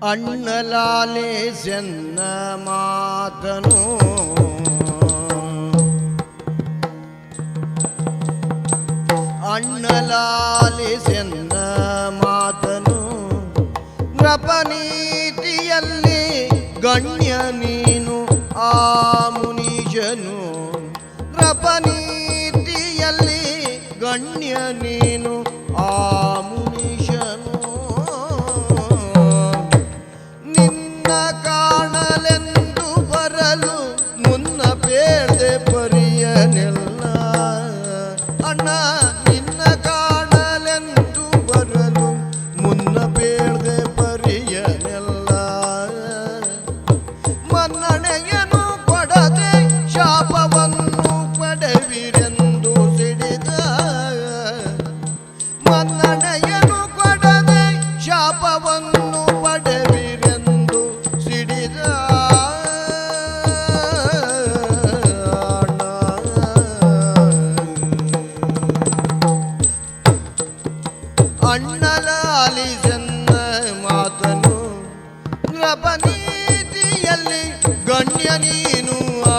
ಅಣ್ಣಲಾಲಿಸೆನ್ನ ಮಾತನು ಅಣ್ಣಲಾಲಿಸೆನ್ನ ಮಾತನು ನೃಪನೀತಿಯಲ್ಲಿ ಗಣ್ಯ ನೀನು ಆ ಮುನೀಶನು ನೃಪನೀತಿಯಲ್ಲಿ ಗಣ್ಯ ನೀನು ಆ ಮುನೀಶನು ನಿನ್ನ ಕಾಣಲೆಂದು ಬರಲು ಮುನ್ನ ಬೇಡ್ದೆ ಪರಿಯನೆಲ್ಲ ಅಣ್ಣ ನಿನ್ನ ಕಾಣಲೆಂದು ಬರಲು ಮುನ್ನ ಬೇಡ್ದೆ ಪರಿಯನೆಲ್ಲ ಮನ್ನಣೆಯನ್ನು ಕೊಡದೆ ಶಾಪವನ್ನು ಪಡೆವಿರೆಂದು ಸಿಡಿದ ಮನ್ನಣೆಯನ್ನು ಕೊಡದೆ ಶಾಪವನ್ನು ಪಡೆವಿರೆಂದು ಸಿಡಿದ ಅಣ್ಣಲಾಲಿಸೆನ್ನ ಮಾತನು ನೃಪನೀತಿಯಲ್ಲಿ ಗಣ್ಯ ನೀನು ಆ